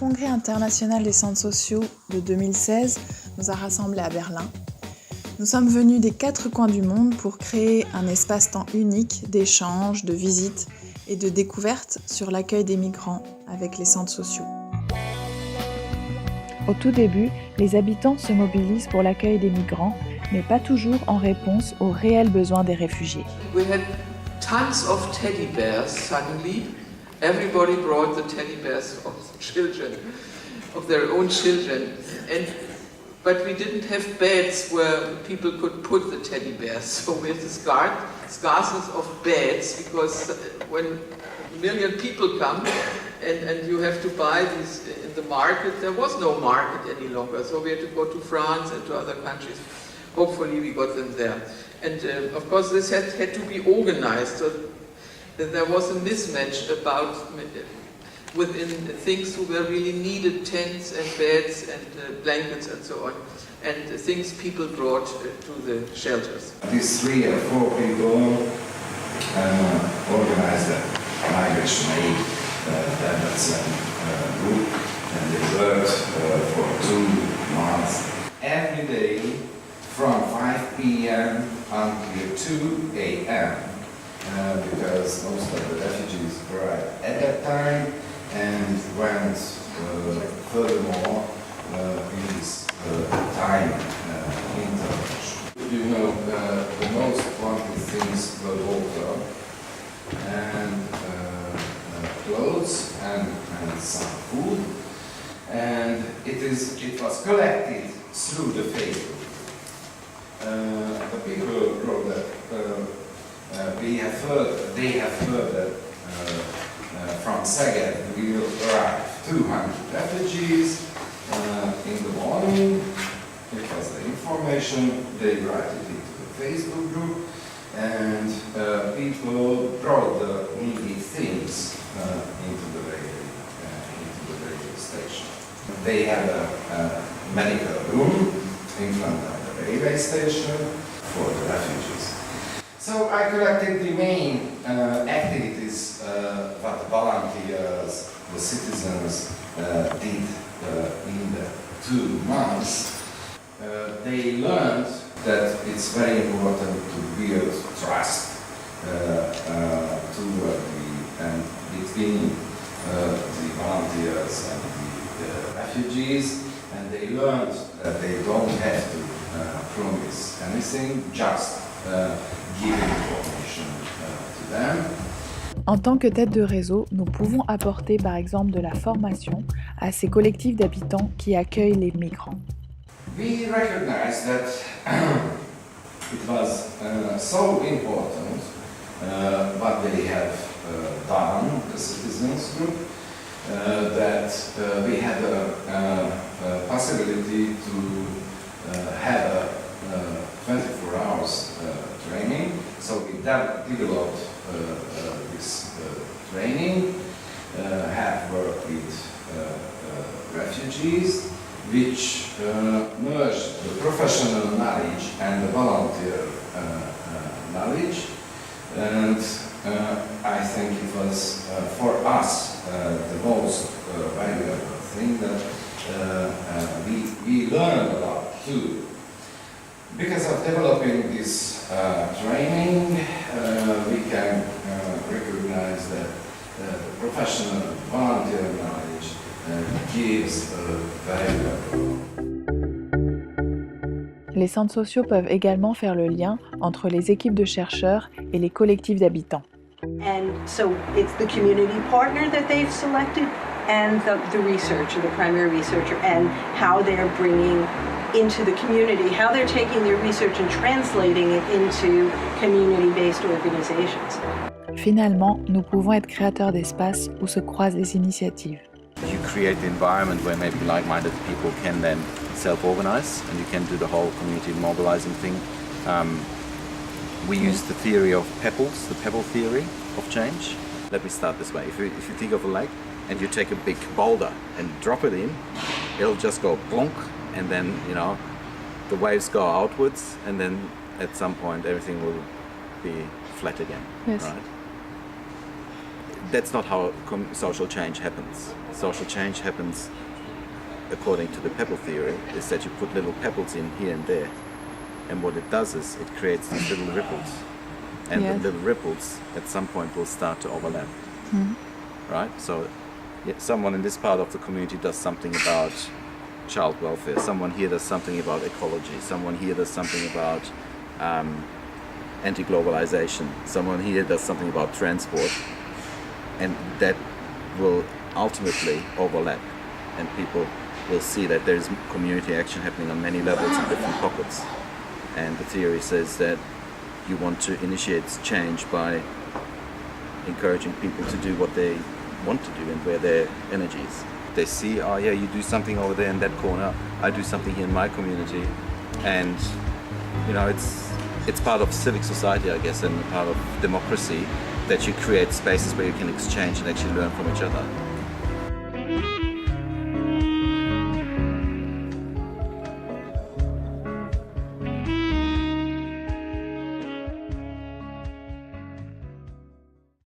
congrès international des centres sociaux de 2016 nous a rassemblés à Berlin. Nous sommes venus des 4 coins du monde pour créer un espace-temps unique d'échanges, de visites et de découvertes sur l'accueil des migrants avec les centres sociaux. Au tout début, les habitants se mobilisent pour l'accueil des migrants, mais pas toujours en réponse aux réels besoins des réfugiés. We had tons of teddy bears suddenly. Everybody brought the teddy bears of children, of their own children. But we didn't have beds where people could put the teddy bears. So we had the scarcity of beds because when a million people come and you have to buy these in the market, there was no market any longer. So we had to go to France and to other countries. Hopefully we got them there. And of course this had to be organized. So there was a mismatch about within things who were really needed, tents and beds and blankets and so on, and things people brought to the shelters. These 3 or 4 people organized a migration aid group, and they worked for 2 months every day from 5 p.m. until 2 a.m. Because most of the refugees arrived at that time and went furthermore in this time intervention. You know, the most wanted things were water and clothes and some food, and it was collected through the Facebook. The people wrote that they have heard that from Szeged will arrive 200 refugees in the morning. It was the information, they write it into the Facebook group, and people brought the needy things into the railway station. They had a medical room in front of the railway station for the refugees. So I collected the main activities that the volunteers, the citizens did in the 2 months. They learned that it's very important to build trust between the volunteers and the refugees, and they learned that they don't have to promise anything, just give information to them. En tant que tête de réseau, nous pouvons apporter par exemple de la formation à ces collectifs d'habitants qui accueillent les migrants. We recognize that it was so important what they have done, the citizens group, that we had a possibility to have a 24 hours training. So we developed this training, have worked with refugees, which merged the professional knowledge and the volunteer knowledge, and I think it was for us the most valuable thing that we learned a lot too. Because of developing this training, we can recognize that professional volunteer knowledge gives valuable. Les centres sociaux peuvent également faire le lien entre les équipes de chercheurs et les collectifs d'habitants. And so it's the community partner that they've selected and the researcher, the primary researcher, and how they're bringing into the community, how they're taking their research and translating it into community-based organizations. Finalement, nous pouvons être créateurs d'espaces où se croisent les initiatives. You create the environment where maybe like-minded people can then self-organize, and you can do the whole community mobilizing thing. We use the theory of pebbles, the pebble theory of change. Let me start this way. If you think of a lake and you take a big boulder and drop it in, it'll just go plonk, and then, you know, the waves go outwards, and then at some point everything will be flat again. Yes. Right? that's not how social change happens. Social change happens, according to the pebble theory, is that you put little pebbles in here and there, and what it does is it creates these little ripples, and Yes. the little ripples at some point will start to overlap, right? So someone in this part of the community does something about child welfare, someone here does something about ecology, someone here does something about anti-globalization, someone here does something about transport, and that will ultimately overlap, and people will see that there is community action happening on many levels in different pockets. And the theory says that you want to initiate change by encouraging people to do what they want to do and where their energy is. They see, oh yeah, you do something over there in that corner, I do something here in my community, and you know, it's part of civic society, I guess, and part of democracy, that you create spaces where you can exchange and actually learn from each other.